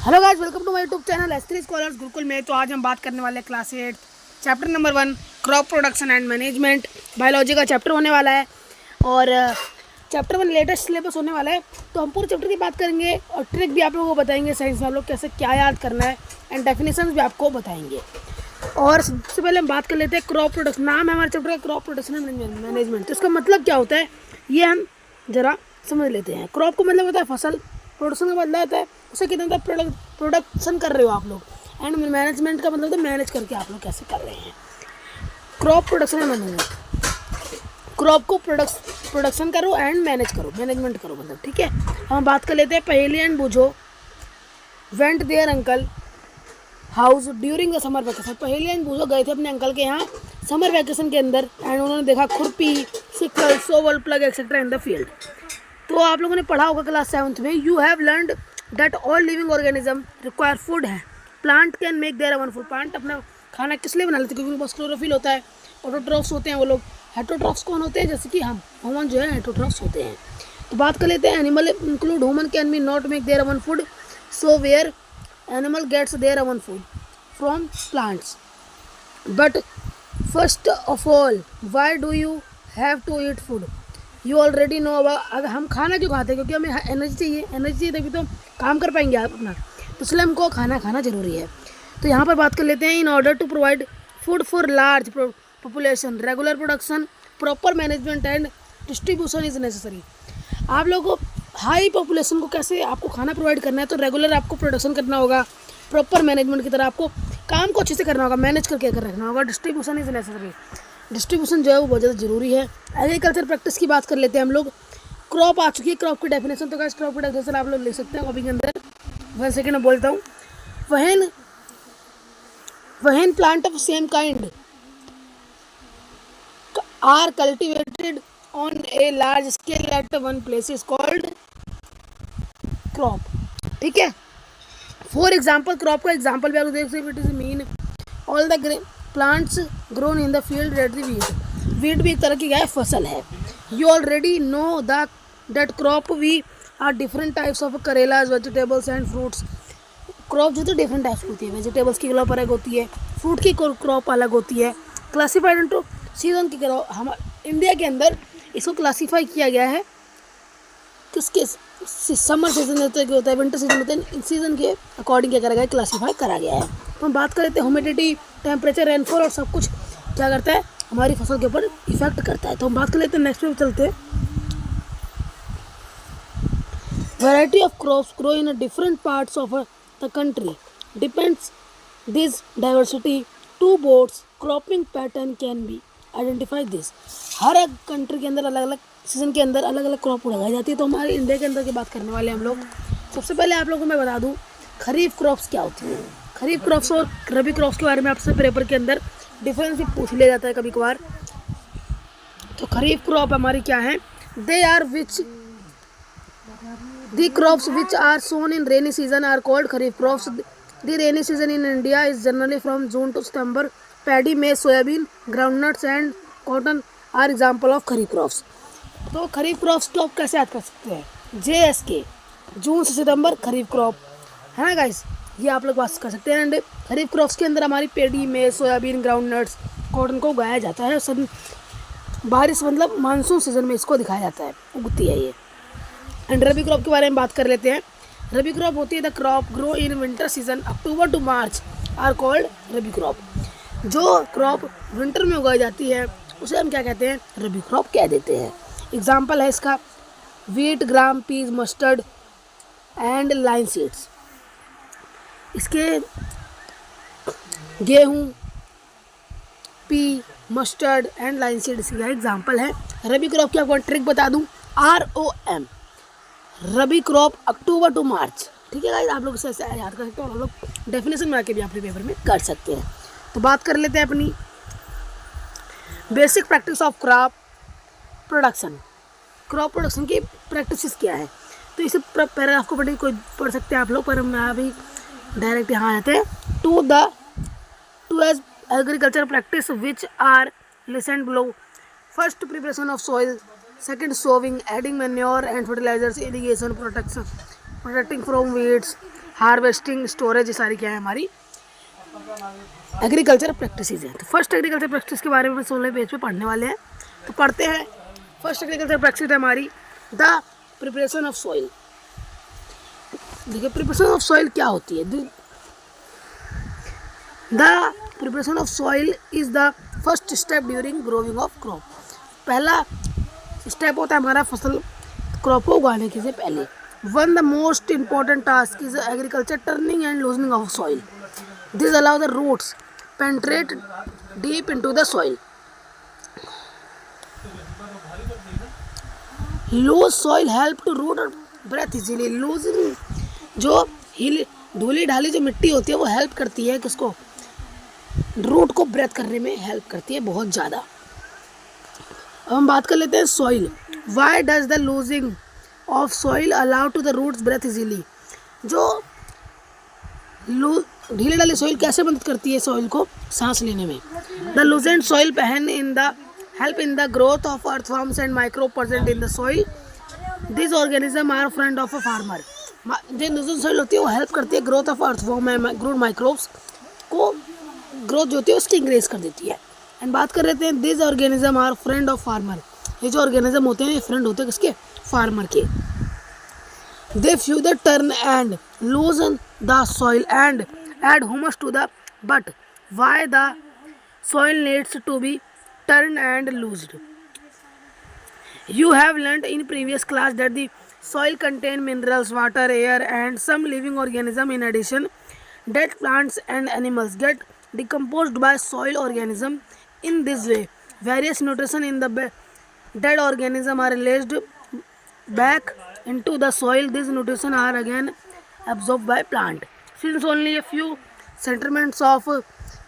Hello guys, welcome to my YouTube channel S3 scholars Gurukul में। तो आज हम बात करने वाले हैं class 8 chapter number 1 crop production and management. Biology का चैप्टर होने वाला है और चैप्टर 1 लेटेस्ट सिलेबस होने वाला है। तो हम पूरे चैप्टर की बात करेंगे और ट्रिक भी आप लोगों को बताएंगे, साइंस में आप लोग कैसे क्या याद करना है एंड डेफिनेशन भी आपको बताएंगे। और सबसे पहले हम बात कर लेते हैं क्रॉप प्रोडक्शन। नाम है हमारे चैप्टर का क्रॉप प्रोडक्शन एंड मैनेजमेंट। तो इसका मतलब क्या होता है ये हम ज़रा समझ लेते हैं। क्रॉप को मतलब होता है फसल, प्रोडक्शन का मतलब होता है उसे कितना होता है प्रोडक्शन कर रहे हो आप लोग, एंड मैनेजमेंट का मतलब होता है मैनेज करके आप लोग कैसे कर रहे हैं। Crop production and management, crop को प्रोडक्शन करो एंड मैनेज करो, मैनेजमेंट करो मतलब, ठीक है। हम बात कर लेते हैं Paheli and Boojho. Went there uncle house during the summer vacation. Paheli and Boojho गए थे अपने अंकल के यहाँ समर वैकेशन के अंदर एंड उन्होंने देखा khurpi, sickle, shovel, plough etcetera in the field. तो आप लोगों ने पढ़ा होगा क्लास 7 में, you have learned that all living organism require food है। Plant can make their own food. Plant अपना खाना किस लिए बना लेते हैं? क्योंकि उनके पास क्लोरोफिल होता है। ऑटोट्रॉफ्स होते हैं वो लोग। हेटरोट्रॉफ्स कौन होते हैं? जैसे कि हम ह्यूमन जो है हेटरोट्रॉफ्स होते हैं। तो बात कर लेते हैं animal include human can be not make their own food, so where animal gets their own food from plants. But first of all why do you have to eat food? You already know. अगर हम खाना क्यों खाते हैं? क्योंकि हमें energy चाहिए, energy चाहिए तभी तो हम काम कर पाएंगे आप अपना। तो इसलिए हमको खाना ज़रूरी है। तो यहाँ पर बात कर लेते हैं in order to provide food for large population regular production proper management and distribution is necessary. आप लोगों को हाई पॉपुलेशन को कैसे आपको खाना प्रोवाइड करना है, तो रेगुलर आपको प्रोडक्शन करना होगा, प्रॉपर मैनेजमेंट की तरह आपको काम को अच्छे से करना होगा, मैनेज करके रखना होगा। डिस्ट्रीब्यूशन इज़ नेसेसरी, डिस्ट्रीब्यूशन जो है वो बहुत ज़्यादा ज़रूरी है। एग्रीकल्चर प्रैक्टिस की बात कर लेते हैं हम लोग। क्रॉप आ चुकी है, क्रॉप की डेफिनेशन। तो गाइस क्रॉप की डेफिनेशन आप लोग लिख सकते हैं कॉपी के अंदर। 1 सेकेंड में बोलता हूँ। When plant of same kind are cultivated on a large scale at one place is called crop, ठीक है। फॉर एग्जाम्पल, क्रॉप का एग्जाम्पल भी आप लोग देख सकते हैं। It is mean all the plants grown in the field at the wheat. Wheat भी एक तरह की क्या है? फसल है। You already know that crop we are different types of cereals, vegetables and fruits. Crop जो तो डिफरेंट टाइप्स होती है। वेजिटेबल्स की क्रॉप अलग होती है, फ्रूट की क्रॉप अलग होती है। क्लासीफाइड इनटू सीजन की क्रॉप। हम इंडिया के अंदर इसको क्लासीफाई किया गया है किसके? समर सीजन होता है, विंटर सीजन होता है, इन सीजन के अकॉर्डिंग क्या करा गया है? क्लासीफाई करा गया है। तो हम बात कर लेते हैं ह्यूमिडिटी, टेम्परेचर, रेनफॉल और सब कुछ क्या करता है? हमारी फसल के ऊपर इफेक्ट करता है। तो हम बात कर लेते हैं, नेक्स्ट पे चलते हैं। Variety of crops grow in different parts of the country depends this diversity to boards cropping pattern can be identify this. हर एक कंट्री के अंदर अलग अलग सीजन के अंदर अलग अलग क्रॉप उगाई जाती है। तो हमारे इंडिया के अंदर की बात करने वाले हम लोग। सबसे पहले आप लोगों को मैं बता दूं खरीफ क्रॉप्स क्या होती है। खरीफ क्रॉप्स और रबी क्रॉप्स के बारे में आपसे पेपर के अंदर डिफरेंस भी पूछ लिया जाता है कभी कभार। तो खरीफ क्रॉप हमारी क्या है? They are which the crops which are sown in rainy season are called kharif crops. The rainy season in India is generally from June to September. Paddy, maize, soybean, groundnuts and cotton are example of kharif crops. तो kharif crops को आप कैसे याद कर सकते हैं? JSK, जून से सितंबर खरीफ crop है ना गाइस, ये आप लोग बात कर सकते हैं। एंड खरीफ क्रॉप्स के अंदर हमारी पेडी, मेज, सोयाबीन, ग्राउंड नट्स, कॉटन को उगाया जाता है। सब बारिश मतलब मानसून सीजन में इसको दिखाया जाता है, उगती है ये। एंड रबी क्रॉप के बारे में बात कर लेते हैं। रबी क्रॉप होती है the crop grow in winter season October to March are called rabi crop. जो क्रॉप विंटर में उगाई जाती है उसे हम क्या कहते हैं? रबी क्रॉप कह देते हैं। एग्जाम्पल है इसका wheat, gram, peas, mustard and linseeds. इसके गेहूँ, pea, mustard and linseed इसका एग्जाम्पल है। रबी क्रॉप की आपको ट्रिक बता दूं, ROM, rabi crop October to March, ठीक है गाइस। आप लोग इसे ऐसे याद कर सकते हो और आप लोग डेफिनेशन बना के भी अपने पेपर में कर सकते हैं। तो बात कर लेते हैं अपनी basic practice of crop production. Crop production की प्रैक्टिस क्या है? तो इसे पैराग्राफ को कोई पढ़ सकते हैं आप लोग, पर मैं अभी डायरेक्ट यहाँ आ जाते हैं। To as agriculture practice which are listed below. First, preparation of soil. Second, sowing, adding manure and fertilisers, irrigation, protecting from weeds, harvesting, storage, ये सारी क्या है हमारी एग्रीकल्चर प्रैक्टिसेस हैं। तो फर्स्ट एग्रीकल्चर प्रैक्टिस के बारे में 16 पेज पे पढ़ने वाले हैं, तो पढ़ते हैं। फर्स्ट एग्रीकल्चर प्रैक्टिस है हमारी द प्रिपरेशन ऑफ सॉइल। देखिए प्रिपरेशन ऑफ सॉइल क्या होती है। The preparation of soil is the first step during growing of crop. पहला स्टेप होता है हमारा फसल क्रॉप को उगाने के से पहले। One the most important task is agriculture turning and loosening of soil. This allow the roots penetrate deep into the soil. Loose soil help to root और ब्रेथ इजीली। लूज जो धूली ढाली जो मिट्टी होती है वो हेल्प करती है किसको, रूट को ब्रेथ करने में हेल्प करती है बहुत ज़्यादा। अब हम बात कर लेते हैं soil. Why does the loosing of soil allow to the roots breathe easily. जो ढीले ढाली सॉइल कैसे मदद करती है सॉइल को सांस लेने में। द लूजेंट सॉइल पहन in the help in the growth of earthworms and microbes present in the soil. These organisms are friend of a farmer. जो लूजन सॉइल होती है वो हेल्प करती है growth of earthworm and growth microbes को, growth जो होती है उसकी इंक्रीज कर देती है। एंड बात कर लेते हैं this organism are friend of farmer. ये जो ऑर्गेनिज्म होते हैं ये फ्रेंड होते हैं किसके, फार्मर के। They few the turn and loosen the soil and add humus to the but why the soil needs to be turned and loosed. You have learnt in previous class that the soil contains minerals, water, air and some living organism. In addition, dead plants and animals get decomposed by soil organism. In this way, various nutrition in the dead organism are released back into the soil. These nutrition are again absorbed by plant. Since only a few sentiments of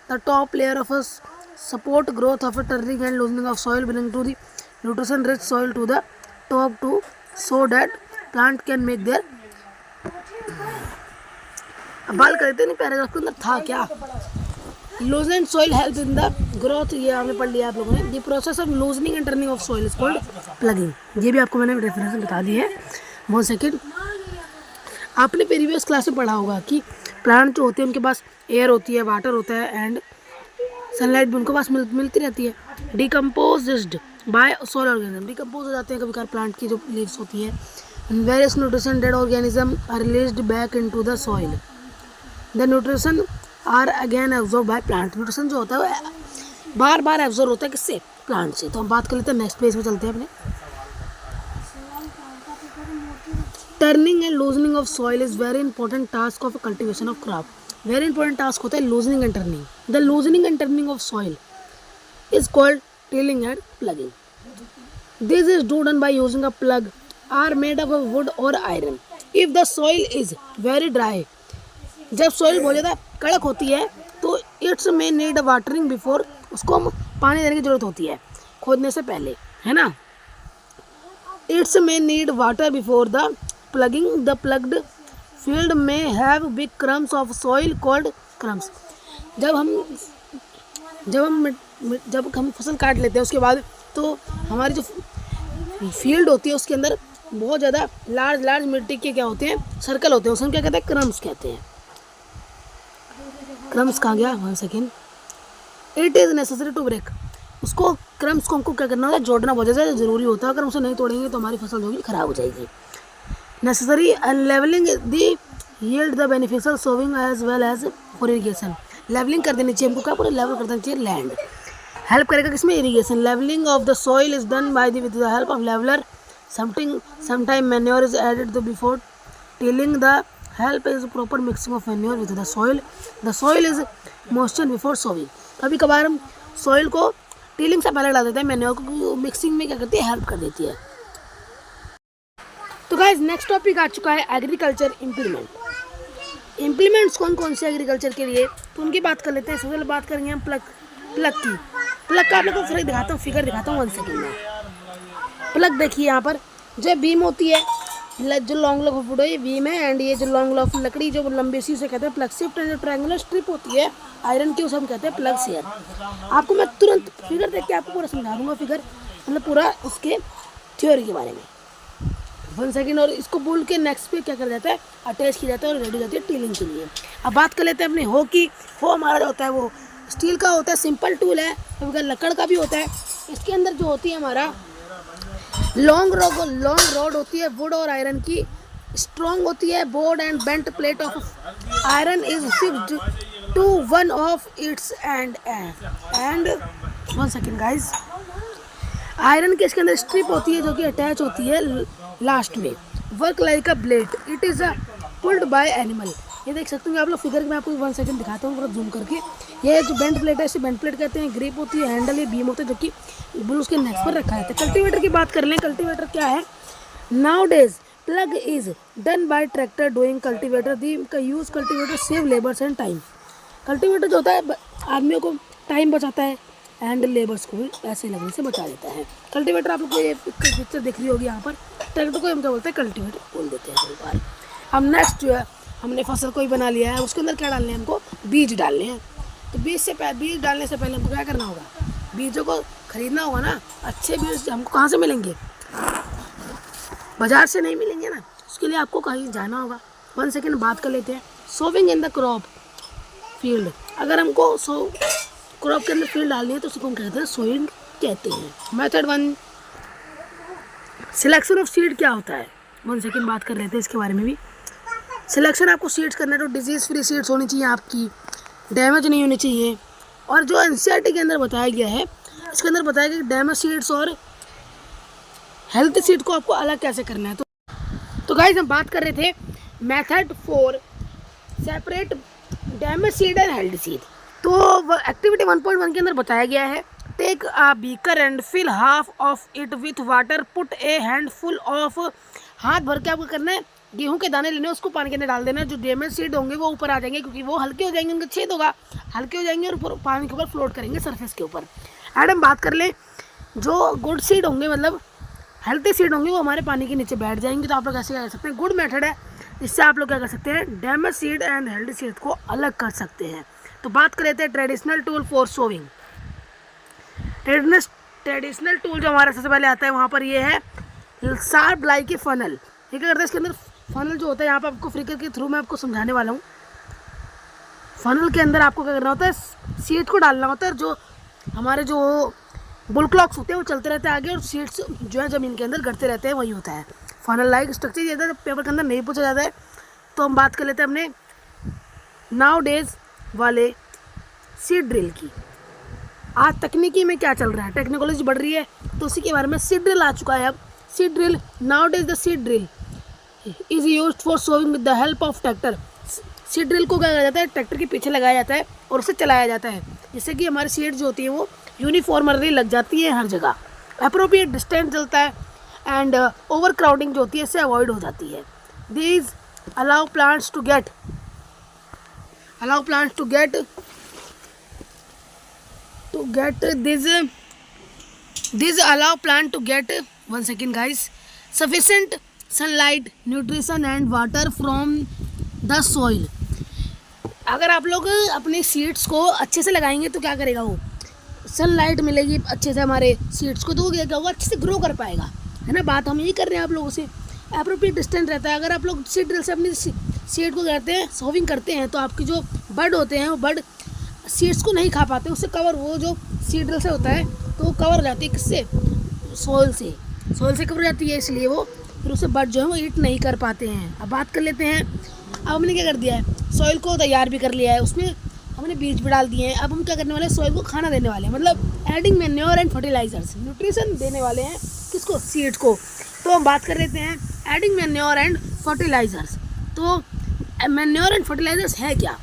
the top layer of a support growth of a turning and loosening of soil, bring to the nutrition rich soil to the top to so that plant can make their। अब बात करते नहीं paragraph के अंदर था क्या। Loosening soil help in the growth, ये आपने पढ़ लिया आप लोगों ने। The process of loosening and turning of soil is called plugging. ये भी आपको मैंने रेफरेंस बता दी है। 1 सेकेंड, आपने प्रीवियस क्लास में पढ़ा होगा कि प्लांट जो होते हैं उनके पास एयर होती है, वाटर होता है एंड सनलाइट भी उनके पास मिलती रहती है। Decomposed by soil organism, decompose हो जाते हैं कभी कभार प्लांट की जो लीव्स होती है। Various nutrition dead organism are released back into the soil. The nutrition are again absorb by plant. Nutrition जो होता है वो बार बार एब्जॉर्ब होता है किससे, प्लांट से। तो हम बात कर लेते हैं नेक्स्ट पेज में चलते हैं अपने। Turning and loosening of soil is very important task of cultivation of crop. Very important task होता है loosening and turning. The loosening and turning of soil is called tilling and ploughing. This is done by using a plough are made of wood और iron. If the soil is very dry, जब सॉइल बहुत ज़्यादा कड़क होती है तो it's may need watering before, उसको हम पानी देने की जरूरत होती है खोदने से पहले, है ना। It's may need water before the ploughing. The ploughed field में have big crumbs of soil called crumbs. जब हम फसल काट लेते हैं उसके बाद तो हमारी जो फील्ड होती है उसके अंदर बहुत ज़्यादा लार्ज मिट्टी के क्या होते हैं, सर्कल होते हैं, उसमें क्या कहते हैं, क्रम्स कहते हैं। क्रम्स कहाँ गया, 1 second. It is necessary to break, उसको क्रम्स को हमको क्या करना होता है, जोड़ना बहुत ज़्यादा ज़रूरी होता है। अगर उसे नहीं तोड़ेंगे तो हमारी फसल जो होगी खराब हो जाएगी। Necessary and levelling the yield the beneficial sowing as well as for irrigation. Levelling कर देनी चाहिए हमको, क्या पूरा लेवल कर देना चाहिए लैंड। हेल्प करेगा किसमें, irrigation. Levelling of the soil is done by with the help of leveller. Sometime manure is added before tilling. The help is proper mixing of manure with the soil. The soil is moisture before sowing. कभी कभार हम soil को tilling से पहले डाल देते हैं manure को, मिक्सिंग में क्या करती है, हेल्प कर देती है। तो गाइस नेक्स्ट टॉपिक आ चुका है एग्रीकल्चर इम्प्लीमेंट। इम्प्लीमेंट्स कौन कौन से एग्रीकल्चर के लिए, तो उनकी बात कर लेते हैं। सबसे पहले बात करेंगे हम प्लग की। प्लग का आप लोग को फिगर दिखाता हूँ 1 सेकेंड में। प्लग देखिए यहाँ पर जो बीम होती है, जो लॉन्ग लॉफ फुट है ये बीम है, एंड ये जो लॉन्ग लॉफ लकड़ी जो लंबी सी उसे कहते हैं प्लग शिफ्ट। एंड जो ट्रायंगुलर स्ट्रिप होती है आयरन की उसे हम कहते हैं प्लग शेयर। आपको मैं तुरंत फिगर देख के आपको पूरा समझा दूंगा, फिगर मतलब पूरा उसके थ्योरी के बारे में। 1 सेकेंड, और इसको बोल के नेक्स्ट पे क्या कर जाता है, अटैच किया जाता है और रेडी हो जाती है टीलिंग के लिए। अब बात कर लेते हैं अपने हो की। हो हमारा जो होता है वो स्टील का होता है, सिंपल टूल है, कभी लकड़ का भी होता है। इसके अंदर जो होती है हमारा लॉन्ग रॉड होती है, वुड और आयरन की, स्ट्रॉन्ग होती है। Board and bent plate of iron is fixed to one of its end 1 second guys. Iron के इसके अंदर स्ट्रिप होती है जो कि अटैच होती है लास्ट में। Work like a blade, it is a pulled bye animal. ये देख सकते हैं आप लोग फिगर में, आपको 1 सेकंड दिखाता हूँ पूरा जूम करके। ये जो बेंट प्लेट है इसे बेंट प्लेट कहते हैं। ग्रिप होती है, हैंडल ये बीम होता है जो कि बुल उसके नेक्स पर रखा है। कल्टीवेटर की बात कर लें, कल्टीवेटर क्या है। Nowadays plough is done by tractor doing cultivator, the का use cultivator save labours and time. Cultivator जो होता है आदमियों को टाइम बचाता है एंड लेबर्स को भी पैसे लगने से बचा देता है। कल्टीवेटर आप लोग को ये पिक्चर दिख रही होगी यहाँ पर, ट्रैक्टर को हम क्या बोलते हैं, कल्टीवेटर बोल देते हैं कई बार। अब नेक्स्ट जो है, हमने फसल को ही बना लिया है, उसके अंदर क्या डालने हैं, हमको बीज डालने हैं। तो बीज डालने से पहले हमको क्या करना होगा, बीजों को खरीदना होगा ना। अच्छे बीज हमको कहाँ से मिलेंगे, बाजार से नहीं मिलेंगे ना, उसके लिए आपको कहीं जाना होगा। 1 सेकेंड बात कर लेते हैं। Sowing in the crop field, अगर हमको क्रॉप के अंदर फील्ड डालनी है तो उसको हम कहते हैं सोइंग कहते हैं। मेथड 1 सिलेक्शन ऑफ सीड क्या होता है। 1 सेकेंड बात कर लेते हैं इसके बारे में भी। सिलेक्शन आपको सीड्स करना है तो डिजीज़ फ्री सीड्स होनी चाहिए आपकी, डैमेज नहीं होनी चाहिए। और जो एनसीईआरटी के अंदर बताया गया है, इसके अंदर बताया गया कि डैमेज सीड्स और हेल्थ सीड को आपको अलग कैसे करना है। तो गाइस हम बात कर रहे थे method 4 separate damage seed and health seed. तो एक्टिविटी 1.1 के अंदर बताया गया है, take a beaker and fill half of it with water, put a handful of, हाथ भर के आपको करना है, गेहूं के दाने लेने, उसको पानी के अंदर डाल देना। जो डैमेज सीड होंगे वो ऊपर आ जाएंगे क्योंकि वो हल्के हो जाएंगे, उनका छेद होगा, हल्के हो जाएंगे और पानी के ऊपर फ्लोट करेंगे सरफेस के ऊपर। एंड हम बात कर लें, जो गुड सीड होंगे मतलब हेल्थी सीड होंगे वो हमारे पानी के नीचे बैठ जाएंगे। तो आप लोग ऐसे कर सकते हैं, गुड मेथड है, इससे आप लोग क्या कर सकते हैं, damage seed and healthy seed को अलग कर सकते हैं। तो बात कर लेते हैं traditional tool for sowing. Traditional tool जो हमारा सबसे पहले आता है वहाँ पर ये है शार्प ब्लाई की फनल। ये क्या करता है, इसके अंदर फनल जो होता है, यहाँ पर आपको फ्लिकर के थ्रू मैं आपको समझाने वाला हूँ। फनल के अंदर आपको क्या करना होता है, सीड को डालना होता है। जो हमारे जो बुल क्लॉक्स होते हैं वो चलते रहते हैं आगे और सीड्स जो है ज़मीन के अंदर गड़ते रहते हैं, वही होता है फनल लाइक स्ट्रक्चर। ये जब पेपर के अंदर नहीं पूछा जाता है तो हम बात कर लेते हैं अपने नाउ डेज वाले सीड ड्रिल की। आज तकनीकी में क्या चल रहा है, टेक्नोलॉजी बढ़ रही है, तो उसी के बारे में सीड ड्रिल आ चुका है। अब seed drill, nowadays the seed drill is used for sowing with the help of tractor. Seed drill को क्या किया जाता है, ट्रैक्टर के पीछे लगाया जाता है और उसे चलाया जाता है, जिससे कि हमारी सीड जो होती है वो यूनिफॉर्मली लग जाती है हर जगह। अप्रोप्रिएट डिस्टेंस चलता है एंड ओवर क्राउडिंग जो होती है इससे अवॉइड हो जाती है। These allow plants to get this allow plant to get 1 second guys sufficient sunlight, nutrition and water from the soil। अगर आप लोग अपने सीड्स को अच्छे से लगाएंगे तो क्या करेगा, वो सनलाइट मिलेगी अच्छे से हमारे सीड्स को, तो वो अच्छे से ग्रो कर पाएगा, है ना। बात हम यही कर रहे हैं आप लोगों से। एप्रोप्रिएट डिस्टेंस रहता है, अगर आप लोग सीड ड्रिल से अपनी सीड को करते हैं, सोविंग करते हैं, तो आपके जो बर्ड होते हैं वो बर्ड सीड्स को नहीं खा पाते, उससे कवर, वो जो सीड ड्रिल से होता है तो वो कवर हो जाती है, किससे, सोइल से कवर हो जाती है, इसलिए वो फिर उससे बर्ड जो है वो ईट नहीं कर पाते हैं। अब बात कर लेते हैं, अब हमने क्या कर दिया है, सॉइल को तैयार भी कर लिया है, उसमें हमने बीज भी डाल दिए हैं। अब हम क्या करने वाले हैं, सॉइल को खाना देने वाले हैं, मतलब adding manure and fertilisers, nutrition देने वाले हैं किसको, सीड्स को। तो हम बात कर लेते हैं एडिंग मैन्योर एंड फर्टिलाइजर्स। तो मैन्योर एंड फर्टिलाइजर्स है क्या,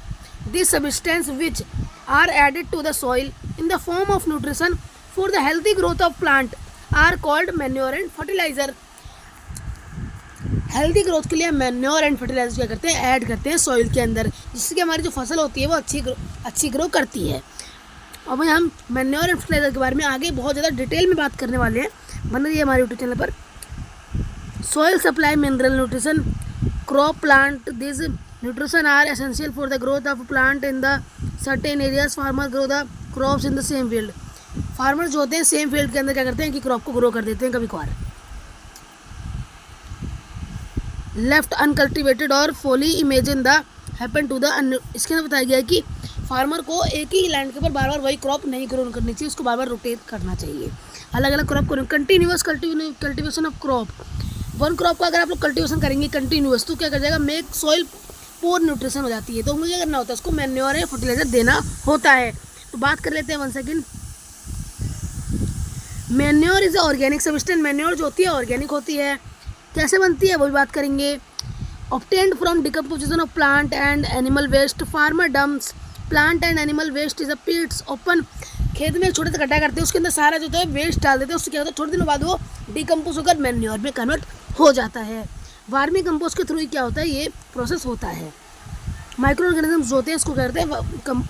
this substance which are added to the soil in the form of nutrition for the healthy growth of plant are called manure and fertiliser. Healthy growth के लिए manure and fertiliser क्या करते हैं, add करते हैं soil के अंदर, जिससे कि हमारी जो फसल होती है वो अच्छी ग्रो करती है। और वहीं हम मैन्योर एंड फर्टिलाइजर के बारे में आगे बहुत ज़्यादा डिटेल में बात करने वाले हैं, बन रही है हमारे यूट्यूब चैनल पर। Soil supply mineral nutrition crop plant, this nutrition are essential for the growth of plant in the certain areas. Farmer grow the crops in the same field. Farmer जो होते हैं सेम फील्ड के अंदर क्या करते हैं कि क्रॉप को ग्रो कर देते हैं कभी कभार। लेफ्ट अनकल्टिवेटेड और fully imagine the happen to the. इसके अंदर बताया गया है कि फार्मर को एक ही लैंड के ऊपर बार बार वही क्रॉप नहीं ग्रो करनी चाहिए, उसको बार बार रोटेट करना चाहिए, अलग अलग क्रॉप करो। Continuous cultivation of crop, one crop का अगर आप लोग कल्टिवेशन करेंगे कंटिन्यूअस तो क्या कर जाएगा, मेक सॉइल पोर न्यूट्रिशन हो जाती है। तो मुझे क्या करना होता है, उसको मैन्योर या फर्टिलाइजर देना होता है। तो बात कर लेते हैं 1 second. Manure is organic substance. Manure जो होती है ऑर्गेनिक होती है। कैसे बनती है वो भी बात करेंगे। Obtained from decomposition of plant and animal waste. Farmer dumps plant and animal waste is a pits open. खेत में छोटे से गड्ढा करते हैं, उसके अंदर सारा जो है वेस्ट डाल देते हैं, उससे क्या होता है थोड़े दिनों बाद वो डिकम्पोज होकर मैन्योर में कन्वर्ट हो जाता है। वार्मी कंपोस्ट के थ्रू ही क्या होता है, ये प्रोसेस होता है। माइक्रो ऑर्गेनिजम्स होते हैं, इसको क्या करते हैं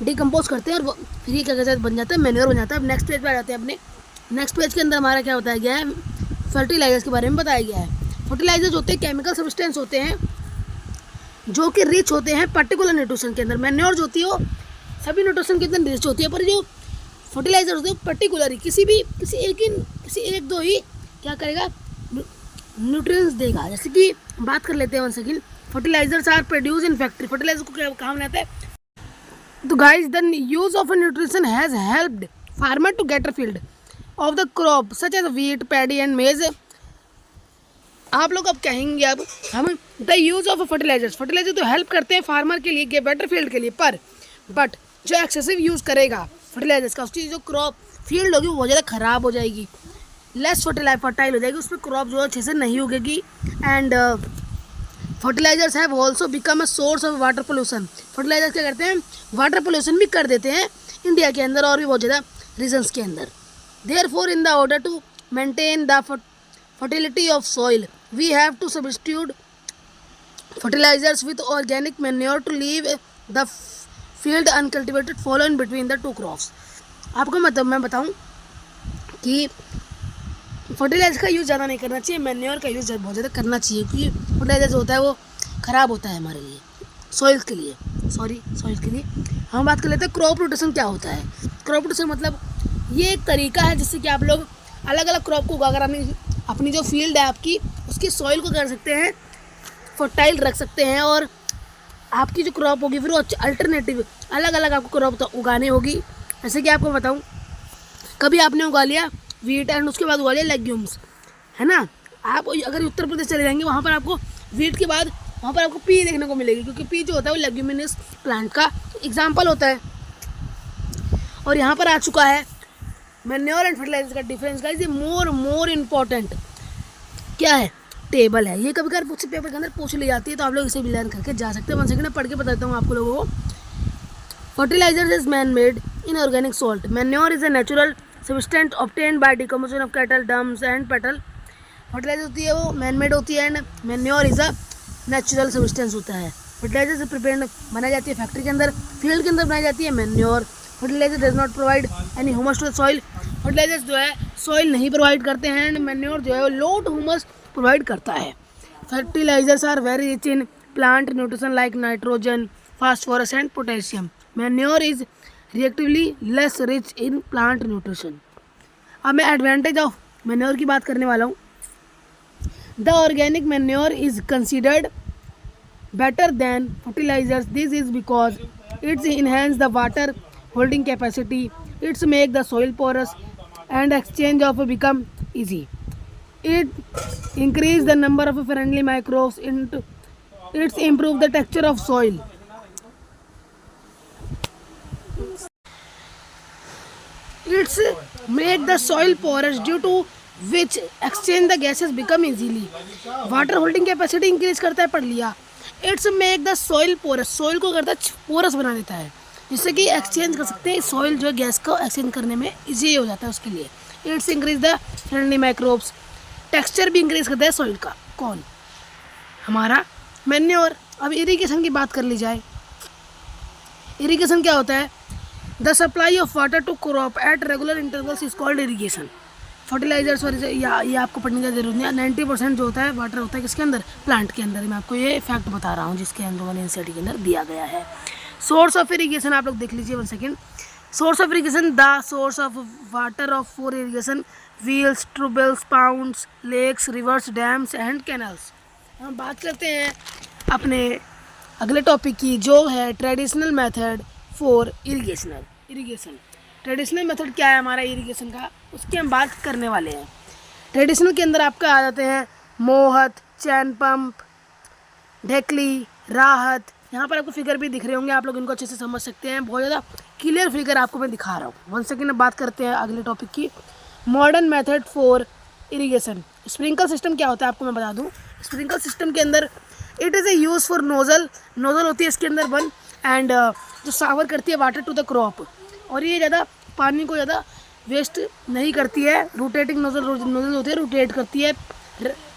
डिकम्पोज करते हैं और फिर ये क्या कहते हैं बन जाता है मैन्योर बन जाता है। अब नेक्स्ट पेज पर आ जाते हैं अपने। नेक्स्ट पेज के अंदर हमारा क्या बताया गया है, फर्टिलाइजर्स के बारे में बताया गया है। फर्टिलाइजर्स होते हैं केमिकल सब्सटेंस होते हैं जो कि रिच होते हैं पर्टिकुलर न्यूट्रिशन के अंदर। मैन्योर जो होती है वो सभी न्यूट्रिशन के अंदर रिच होती है, पर जो फर्टिलाइजर होते हैं पर्टिकुलर ही किसी एक दो ही क्या करेगा न्यूट्रिएंट्स देगा। जैसे कि बात कर लेते हैं 1 second. Fertilisers are produce in factory. Fertiliser को क्या कहाँ बनाता है, तो guys the use of nutrition has helped farmer to get a field of the crop such as wheat paddy and maize. आप लोग अब कहेंगे अब हम the use of fertilisers, fertiliser तो हेल्प करते हैं फार्मर के लिए बेटर फील्ड के लिए, पर बट जो एक्सेसिव यूज़ करेगा फर्टिलाइजर्स का उसकी जो क्रॉप फील्ड होगी वो बहुत ज़्यादा ख़राब हो जाएगी, लेस फर्टाइल हो जाएगी, उसमें क्रॉप जो है अच्छे से नहीं उगेगी। And fertilisers have also become a source of water pollution. Fertilisers क्या करते हैं, वाटर पोल्यूशन भी कर देते हैं इंडिया के अंदर और भी बहुत ज़्यादा रीजन्स के अंदर। Therefore in the order to maintain the fertility of soil we have to substitute fertilizers with organic manure to leave the field uncultivated follow in between the two crops। आपको मतलब मैं बताऊं कि फर्टिलाइजर का use ज़्यादा नहीं करना चाहिए, मैन्योर का यूज़ बहुत ज़्यादा करना चाहिए, क्योंकि फर्टिलाइजर जो होता है वो ख़राब होता है हमारे लिए, सॉइल के लिए। हम बात कर लेते हैं क्रॉप रोटेशन क्या होता है। क्रॉप रोटेशन मतलब ये एक तरीका है जिससे कि आप लोग अलग अलग क्रॉप को उगाकर अपनी जो फील्ड है आपकी उसकी सॉइल को कर सकते हैं, फर्टाइल रख सकते हैं, और आपकी जो क्रॉप होगी फिर वो अल्टरनेटिव अलग अलग आपको क्रॉप उगाने होगी। जैसे कि आपको बताऊं, कभी आपने उगा लिया वीट एंड उसके बाद उगा लिया लेग्यूम्स, है ना। आप अगर उत्तर प्रदेश चले जाएंगे वहाँ पर आपको वीट के बाद वहाँ पर आपको पी देखने को मिलेगी, क्योंकि पी जो होता है वो लेग्यूमिनस प्लांट का एग्जाम्पल होता है। और यहाँ पर आ चुका है मैन्योर एंड फर्टिलाइजर का डिफरेंस गाइस। ये मोर इम्पॉर्टेंट क्या है, टेबल है। ये कभी कभी कुछ पेपर के अंदर पूछ ली जाती है, तो आप लोग इसे भी लर्न करके जा सकते हैं। 1 सेकंड पढ़ के बताता हूँ आपको लोगों को। Fertiliser is man made inorganic salt. Manure is a natural substance obtained by decomposition of cattle dungs and petal. Fertiliser होती है वो मैन मेड होती है and manure is a natural substance होता है। फर्टिलाइजर से प्रिपेयर बनाई जाती है फैक्ट्री के अंदर, फील्ड के अंदर बनाई जाती है manure. Fertiliser does not provide any humus to the soil. Fertilisers जो है सॉइल नहीं प्रोवाइड करते हैं एंड मैन्योर जो है वो लोड ह्यूमस प्रोवाइड करता है। Fertilisers are very rich in plant nutrition like nitrogen, phosphorus and potassium. Manure is relatively less rich in plant nutrition. अब मैं एडवांटेज ऑफ मैन्योर की बात करने वाला हूँ। The organic manure is considered better than fertilizers. This is because it's enhance the water holding capacity, it's make the soil porous and exchange of become easy, it increase the number of friendly microbes, it's improve the texture of soil, it's make the soil porous due to which exchange the gases become easily। water holding capacity increase करता है, पढ़ लिया। It's make the soil porous, soil को करता है porous बना देता है, जिससे कि एक्सचेंज कर सकते हैं सॉइल जो है गैस को एक्सचेंज करने में इजी हो जाता है उसके लिए। It's increase the friendly microbes, texture भी इंक्रीज करता है सॉइल का। कौन, हमारा मैन्योर। अब इरिगेशन की बात कर ली जाए। इरिगेशन क्या होता है, the supply of water to crop at regular intervals is called irrigation. Fertilisers या ये आपको पढ़ने की जरूरत नहीं है। 90% जो होता है वाटर होता है किसके अंदर, प्लांट के अंदर। मैं आपको ये फैक्ट बता रहा हूँ जिसके अंदर मैंने एनसीईआरटी के अंदर दिया गया है। सोर्स ऑफ इरिगेशन आप लोग देख लीजिए 1 second. Source of irrigation, the source of water of for irrigation wells, tubewells, ponds, lakes, rivers, dams and canals. हम बात करते हैं अपने अगले टॉपिक की, जो है traditional method for irrigation. Traditional method क्या है हमारा इरिगेशन का, उसकी हम बात करने वाले हैं। ट्रेडिशनल के अंदर आपका आ जाते हैं मोहत, चैन पंप, ढेकली, राहत। यहाँ पर आपको फिगर भी दिख रहे होंगे, आप लोग इनको अच्छे से समझ सकते हैं। बहुत ज़्यादा क्लियर फिगर आपको मैं दिखा रहा हूँ। 1 सेकेंड में बात करते हैं अगले टॉपिक की, modern method for irrigation. Sprinkle system क्या होता है आपको मैं बता दूँ। स्प्रिंकल सिस्टम के अंदर it is a use for nozzle होती है इसके अंदर वन, एंड जो सावर करती है वाटर टू द क्रॉप, और ये ज़्यादा पानी को ज़्यादा वेस्ट नहीं करती है। रोटेटिंग नोज़ल होती है, रोटेट करती है,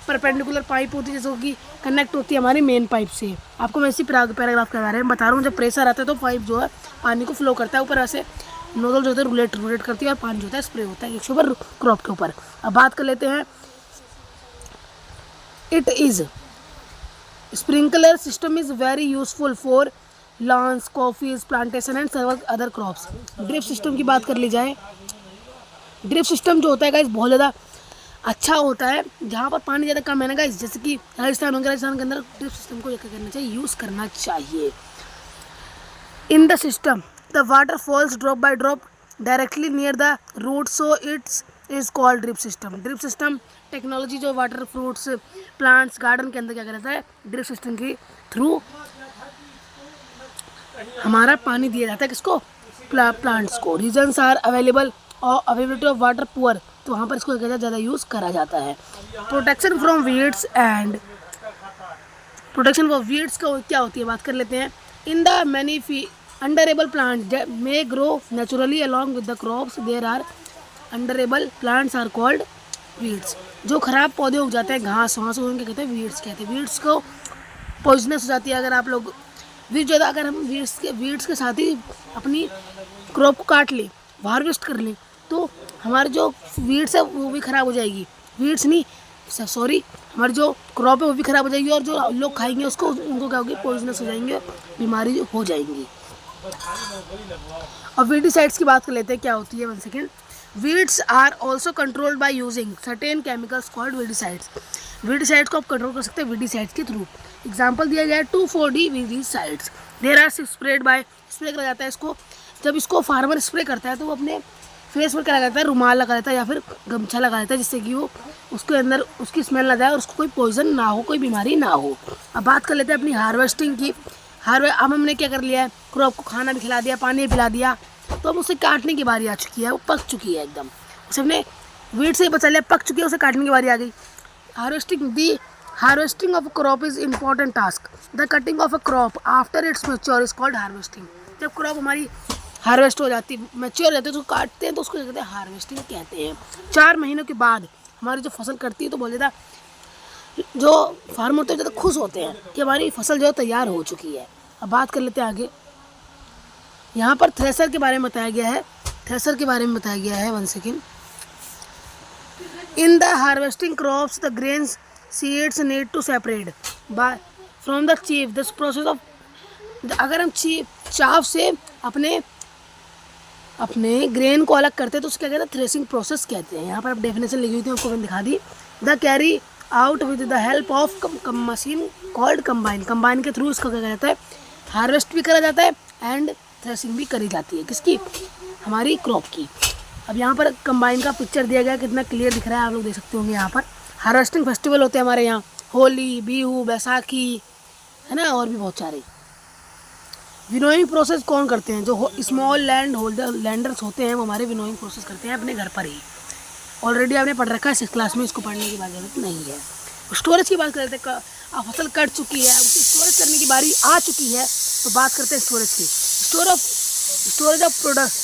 परपेंडिकुलर पाइप होती है जैसे कि कनेक्ट होती है हमारी मेन पाइप से। आपको मैं इसी पैराग्राफ के बारे में बता रहा हूँ। जब प्रेशर आता है तो पाइप जो है पानी को फ्लो करता है ऊपर, ऐसे नोज़ल जो होता है रोटेट करती है और पानी जो होता है स्प्रे होता है एक ऊपर क्रॉप के ऊपर। अब बात कर लेते हैं, it is sprinkler system is very useful for lawns, coffees, plantation and several other crops. Drip system की बात कर ली जाए, ड्रिप सिस्टम जो होता है गाइस बहुत ज़्यादा अच्छा होता है जहाँ पर पानी ज़्यादा कम है ना गाइस, जैसे कि राजस्थान हो गया, राजस्थान के अंदर ड्रिप सिस्टम को क्या करना चाहिए, यूज़ करना चाहिए। In the system the water falls drop by drop directly near the root, so it's is called drip system. Drip system technology जो वाटर, फ्रूट्स, प्लांट्स, गार्डन के अंदर क्या करता है, ड्रिप सिस्टम के थ्रू हमारा पानी दिया जाता है किसको, प्लांट्स को। रीजन्स आर अवेलेबल और अवेलेबिलिटी ऑफ वाटर पुअर, तो वहाँ पर इसको ज़्यादा यूज़ करा जाता है। Protection from weeds and protection for weeds का क्या होती है बात कर लेते हैं। In the many undesirable plant may grow naturally along with the crops, there are undesirable plants are called weeds. जो खराब पौधे उग जाते हैं, घास वहाँ उनके कहते हैं वीड्स कहते हैं। वीड्स को पॉइजनस हो जाती है अगर आप लोग अगर हम वीड्स के साथ ही अपनी क्रॉप को काट लें, हार्वेस्ट कर लें, तो हमारी जो वीड्स है वो भी ख़राब हो जाएगी। वीड्स नहीं सॉरी, हमारी जो क्रॉप है वो भी ख़राब हो जाएगी, और जो लोग खाएंगे उसको उनको क्या होगी, पॉइजनस हो जाएंगे, बीमारी हो जाएंगी। और वीडिसाइड्स की बात कर लेते हैं क्या होती है। 1 second. Weeds are also controlled by using certain chemicals called weedicides. Weedicides को आप कंट्रोल कर सकते हैं वीडिसाइड्स के थ्रू। एग्जाम्पल दिया गया है 2,4-D weedicides, there are spread by, spray करा जाता है इसको। जब इसको फार्मर स्प्रे करता है तो वो अपने फेस पर क्या लगाता है, रुमाल लगा लेता है या फिर गमछा लगा लेता है, जिससे कि वो उसके अंदर उसकी स्मेल ना जाए और उसको कोई पॉइजन ना हो, कोई बीमारी ना हो। अब बात कर लेते हैं अपनी हार्वेस्टिंग की। अब हमने क्या कर लिया है, क्रॉप को खाना भी खिला दिया, पानी भी पिला दिया, तो अब उसे काटने की बारी आ चुकी है, वो पक चुकी है एकदम, उसे हमने वीड से ही बचा लिया, पक चुकी है, उसे काटने की बारी आ गई। Harvesting of a crop is important task. The cutting of a crop after it's mature is called harvesting. जब क्रॉप हमारी हार्वेस्ट हो जाती है, मैच्योर हो जाती है, तो काटते हैं तो उसको कहते हैं हार्वेस्टिंग कहते हैं। 4 महीनों के बाद हमारी जो फसल कटती है तो बहुत ज़्यादा जो फार्मर होते हैं ज़्यादा खुश होते हैं कि हमारी फसल जो है तैयार हो चुकी है। अब बात कर लेते हैं आगे। यहाँ पर थ्रेसर के बारे में बताया गया है, 1 second. In the harvesting crops the grains seeds need to separate by from the chief. This process of, अगर हम चाफ से अपने ग्रेन को अलग करते हैं तो उसको क्या कहते हैं, थ्रेसिंग प्रोसेस कहते हैं। यहाँ पर आप डेफिनेशन लिखी हुई थी, आपको मैंने दिखा दी। The carry out with the help of machine called combine. Combine के थ्रू इसका क्या कहता है, हार्वेस्ट भी करा जाता है एंड थ्रेसिंग भी करी जाती है, किसकी, हमारी क्रॉप की। अब यहाँ पर कंबाइन का पिक्चर दिया गया, कितना क्लियर दिख रहा है, आप लोग देख सकते होंगे। यहाँ पर हार्वेस्टिंग फेस्टिवल होते हैं हमारे यहाँ, होली, बिहू, बैसाखी, है ना, और भी बहुत सारे। विनोइंग प्रोसेस कौन करते हैं, जो स्मॉल लैंडर्स होते हैं, वो हमारे विनोइंग प्रोसेस करते हैं अपने घर पर ही। ऑलरेडी आपने पढ़ रखा है 6th क्लास में, इसको पढ़ने की बात जरूरत नहीं है। स्टोरेज की बात करते हैं, फसल कट चुकी है, उसकी स्टोरेज करने की बारी आ चुकी है, तो बात करते हैं स्टोरेज की। Storage of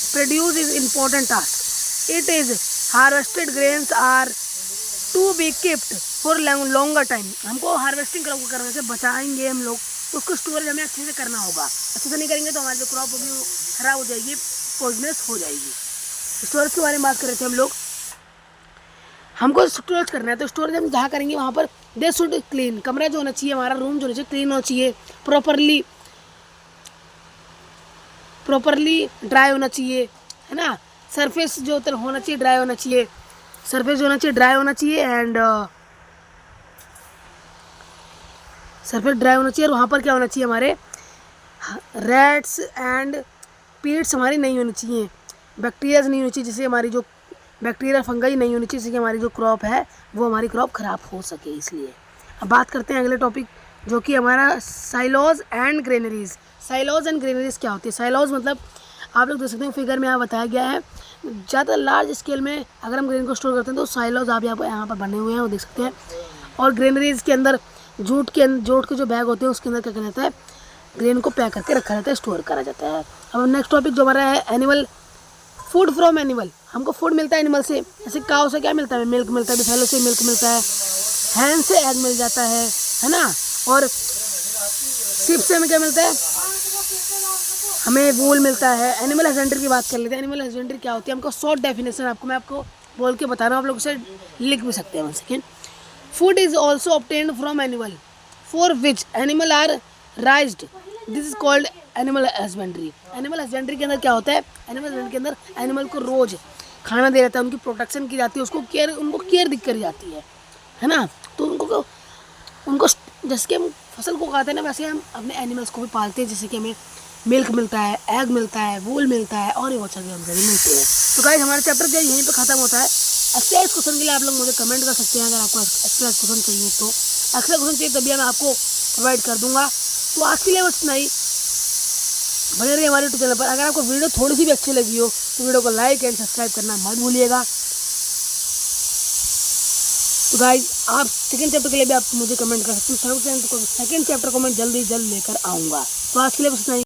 produce is important task. It is harvested grains are to be keeped for longer time. हमको हार्वेस्टिंग करने से बचाएंगे हम लोग, तो उसको स्टोरेज हमें अच्छे से करना होगा। अच्छे से नहीं करेंगे तो हमारी जो क्रॉप होगी वो खराब हो जाएगी, पॉइजनस हो जाएगी। स्टोरेज के बारे में बात कर रहे थे हम लोग। हमको स्टोरेज करना है तो स्टोरेज हम जहाँ करेंगे वहाँ पर दे शुड क्लीन, कमरा जो होना चाहिए, हमारा रूम जो होना चाहिए क्लीन होना चाहिए, प्रॉपरली ड्राई होना चाहिए, है ना। सरफेस जो होना चाहिए ड्राई होना चाहिए, एंड सरफेस ड्राई होना चाहिए और वहाँ पर क्या होना चाहिए, हमारे रैट्स एंड पीड्स हमारी नहीं होनी चाहिए, बैक्टीरियाज नहीं होनी चाहिए, जिससे हमारी जो बैक्टीरिया फंगाई नहीं होनी चाहिए, जिससे कि हमारी जो क्रॉप है वो हमारी क्रॉप ख़राब हो सके। इसलिए अब बात करते हैं अगले टॉपिक, जो कि हमारा silos and granaries. Silos and granaries क्या होती है? साइलोज मतलब आप लोग देख सकते हैं फिगर में यहाँ बताया गया है, ज़्यादा लार्ज स्केल में अगर हम ग्रेन को स्टोर करते हैं तो साइलोज आप यहाँ पर बने हुए हैं वो देख सकते हैं। और ग्रेनरीज के अंदर जूट के जो बैग होते हैं उसके अंदर क्या किया जाता है, ग्रेन को पैक करके रखा जाता है, स्टोर करा जाता है। अब नेक्स्ट टॉपिक जो हमारा है एनिमल, फूड फ्रॉम एनिमल। हमको फूड मिलता है एनिमल से, जैसे काऊ से क्या मिलता है, मिल्क मिलता है, बिफेलो से मिल्क मिलता है, हैन से एग मिल जाता है ना, और शिप से हमें क्या मिलता है, हमें वूल मिलता है। एनिमल हस्बेंड्री की बात कर लेते हैं। एनिमल हस्बेंड्री क्या होती है, हमको शॉर्ट डेफिनेशन मैं आपको बोल के बता रहा हूँ, आप लोग उसे लिख भी सकते हैं। 1 second. Food is also obtained from animal for which animal are raised, this is called animal husbandry. Animal husbandry के अंदर क्या होता है, एनिमल हस्बेंड्री के अंदर एनिमल को रोज खाना दिया जाता है, उनकी प्रोटेक्शन की जाती है, उनको केयर दी करी जाती है ना। तो उनको जैसे कि हम फसल को खाते हैं ना, वैसे हम अपने एनिमल्स को भी पालते हैं, जैसे कि हमें मिल्क मिलता है, एग मिलता है, वूल मिलता है और ये बहुत सारी जानकारी मिलती है। तो गाइस हमारा चैप्टर जो यहीं पे ख़त्म होता है। एक्सरसाइज क्वेश्चन के लिए आप लोग मुझे कमेंट कर सकते हैं, अगर आपको एक्सरसाइज क्वेश्चन चाहिए तो। एक्सरसाइज क्वेश्चन चाहिए तभी मैं आपको प्रोवाइड कर दूंगा। तो आज के लिए बस नहीं, बने रहिए हमारे यूट्यूब चैनल पर। अगर आपको वीडियो थोड़ी सी भी अच्छी लगी हो तो वीडियो को लाइक एंड सब्सक्राइब करना मत भूलिएगा। तो गाइज आप सेकंड चैप्टर के लिए भी आप मुझे कमेंट कर सकते हैं। सेकंड चैप्टर को मैं जल्द लेकर आऊँगा। तो आज के लिए बस नहीं।